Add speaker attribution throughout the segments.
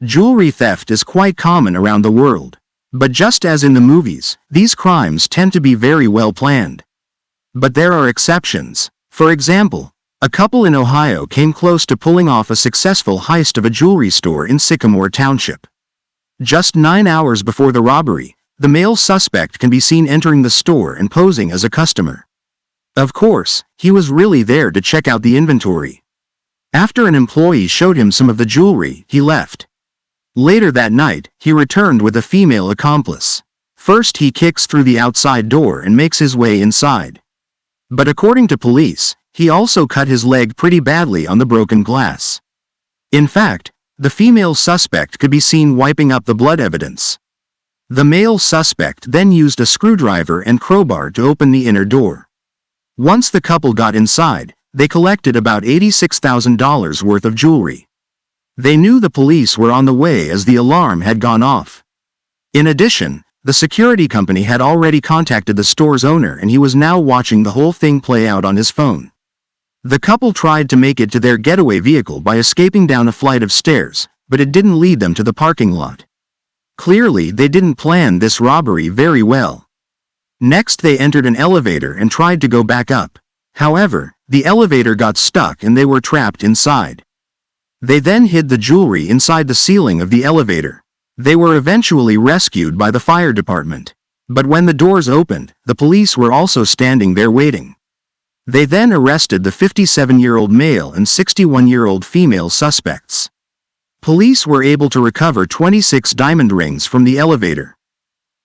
Speaker 1: Jewelry theft is quite common around the world. But just as in the movies, these crimes tend to be very well planned. But there are exceptions. For example, a couple in Ohio came close to pulling off a successful heist of a jewelry store in Sycamore Township. Just 9 hours before the robbery, the male suspect can be seen entering the store and posing as a customer. Of course, he was really there to check out the inventory. After an employee showed him some of the jewelry, he left. Later that night, he returned with a female accomplice. First he kicks through the outside door and makes his way inside. But according to police, he also cut his leg pretty badly on the broken glass. In fact, the female suspect could be seen wiping up the blood evidence. The male suspect then used a screwdriver and crowbar to open the inner door. Once the couple got inside, they collected about $86,000 worth of jewelry. They knew the police were on the way as the alarm had gone off. In addition, the security company had already contacted the store's owner and he was now watching the whole thing play out on his phone. The couple tried to make it to their getaway vehicle by escaping down a flight of stairs, but it didn't lead them to the parking lot. Clearly, they didn't plan this robbery very well. Next, they entered an elevator and tried to go back up. However, the elevator got stuck and they were trapped inside. They then hid the jewelry inside the ceiling of the elevator. They were eventually rescued by the fire department. But when the doors opened, the police were also standing there waiting. They then arrested the 57-year-old male and 61-year-old female suspects. Police were able to recover 26 diamond rings from the elevator.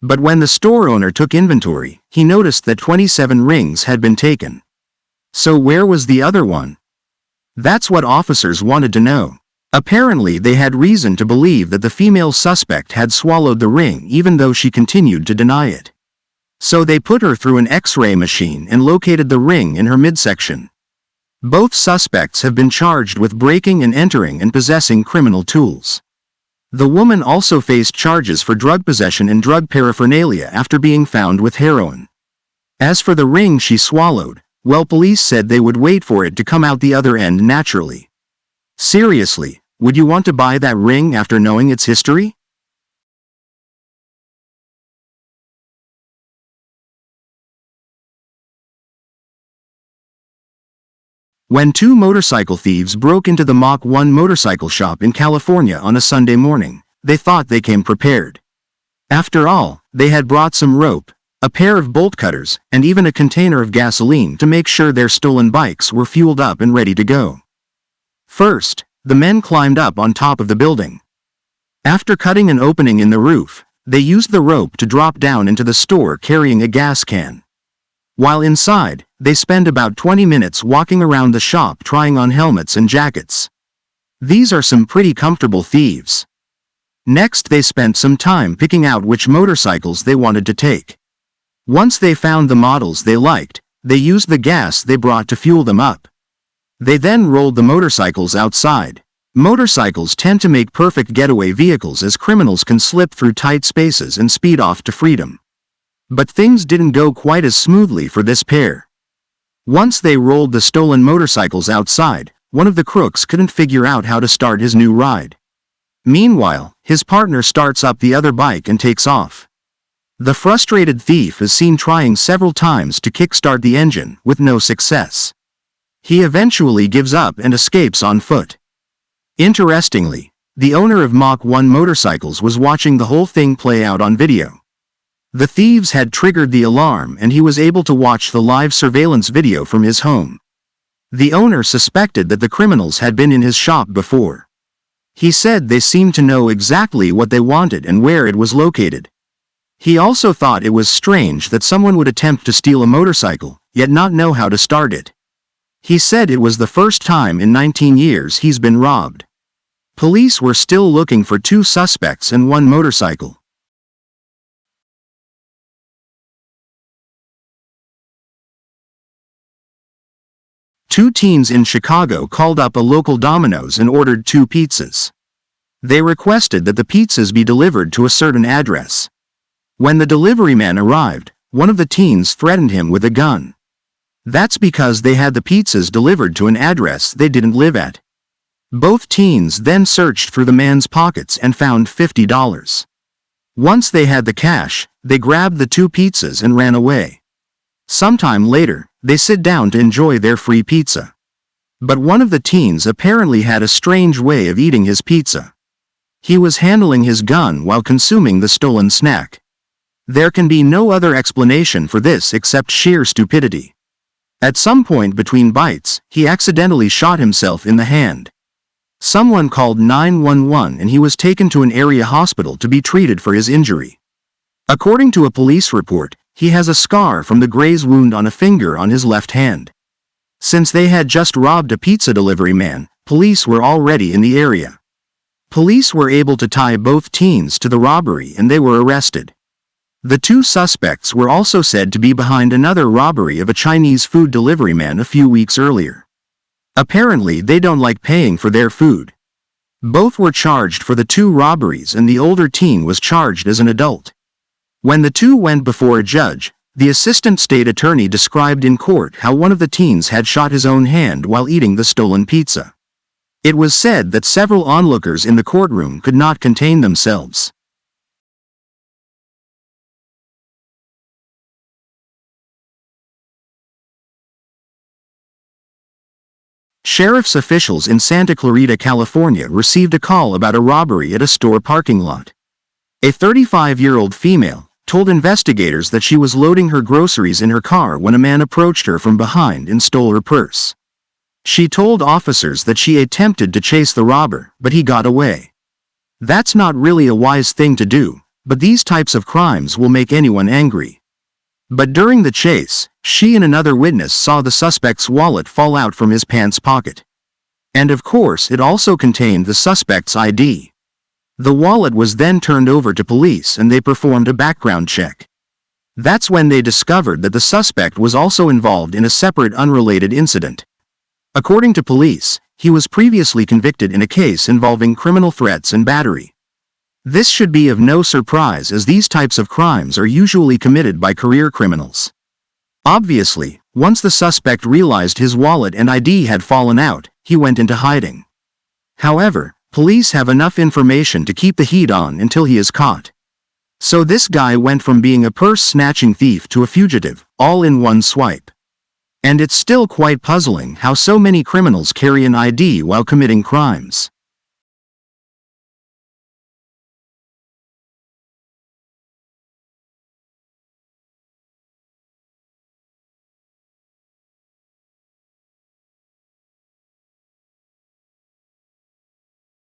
Speaker 1: But when the store owner took inventory, he noticed that 27 rings had been taken. So where was the other one? That's what officers wanted to know. Apparently they had reason to believe that the female suspect had swallowed the ring even though she continued to deny it. So they put her through an X-ray machine and located the ring in her midsection. Both suspects have been charged with breaking and entering and possessing criminal tools. The woman also faced charges for drug possession and drug paraphernalia after being found with heroin. As for the ring she swallowed, well, police said they would wait for it to come out the other end naturally. Seriously, would you want to buy that ring after knowing its history? When two motorcycle thieves broke into the Mach 1 motorcycle shop in California on a Sunday morning, they thought they came prepared. After all, they had brought some rope, a pair of bolt cutters, and even a container of gasoline to make sure their stolen bikes were fueled up and ready to go. First, the men climbed up on top of the building. After cutting an opening in the roof, they used the rope to drop down into the store carrying a gas can. While inside, they spent about 20 minutes walking around the shop trying on helmets and jackets. These are some pretty comfortable thieves. Next, they spent some time picking out which motorcycles they wanted to take. Once they found the models they liked, they used the gas they brought to fuel them up. They then rolled the motorcycles outside. Motorcycles tend to make perfect getaway vehicles as criminals can slip through tight spaces and speed off to freedom. But things didn't go quite as smoothly for this pair. Once they rolled the stolen motorcycles outside, one of the crooks couldn't figure out how to start his new ride. Meanwhile, his partner starts up the other bike and takes off. The frustrated thief is seen trying several times to kickstart the engine, with no success. He eventually gives up and escapes on foot. Interestingly, the owner of Mach 1 motorcycles was watching the whole thing play out on video. The thieves had triggered the alarm and he was able to watch the live surveillance video from his home. The owner suspected that the criminals had been in his shop before. He said they seemed to know exactly what they wanted and where it was located. He also thought it was strange that someone would attempt to steal a motorcycle, yet not know how to start it. He said it was the first time in 19 years he's been robbed. Police were still looking for 2 suspects and 1 motorcycle. Two teens in Chicago called up a local Domino's and ordered 2 pizzas. They requested that the pizzas be delivered to a certain address. When the delivery man arrived, one of the teens threatened him with a gun. That's because they had the pizzas delivered to an address they didn't live at. Both teens then searched through the man's pockets and found $50. Once they had the cash, they grabbed the 2 pizzas and ran away. Sometime later, they sit down to enjoy their free pizza. But one of the teens apparently had a strange way of eating his pizza. He was handling his gun while consuming the stolen snack. There can be no other explanation for this except sheer stupidity. At some point between bites, he accidentally shot himself in the hand. Someone called 911 and he was taken to an area hospital to be treated for his injury. According to a police report, he has a scar from the graze wound on a finger on his left hand. Since they had just robbed a pizza delivery man, police were already in the area. Police were able to tie both teens to the robbery and they were arrested. The 2 suspects were also said to be behind another robbery of a Chinese food delivery man a few weeks earlier. Apparently they don't like paying for their food. Both were charged for the 2 robberies and the older teen was charged as an adult. When the 2 went before a judge, the assistant state attorney described in court how one of the teens had shot his own hand while eating the stolen pizza. It was said that several onlookers in the courtroom could not contain themselves. Sheriff's officials in Santa Clarita, California received a call about a robbery at a store parking lot. A 35-year-old female told investigators that she was loading her groceries in her car when a man approached her from behind and stole her purse. She told officers that she attempted to chase the robber, but he got away. That's not really a wise thing to do, but these types of crimes will make anyone angry. But during the chase, she and another witness saw the suspect's wallet fall out from his pants pocket. And of course it also contained the suspect's ID. The wallet was then turned over to police and they performed a background check. That's when they discovered that the suspect was also involved in a separate unrelated incident. According to police, he was previously convicted in a case involving criminal threats and battery. This should be of no surprise as these types of crimes are usually committed by career criminals. Obviously, once the suspect realized his wallet and ID had fallen out, he went into hiding. However, police have enough information to keep the heat on until he is caught. So this guy went from being a purse-snatching thief to a fugitive, all in one swipe. And it's still quite puzzling how so many criminals carry an ID while committing crimes.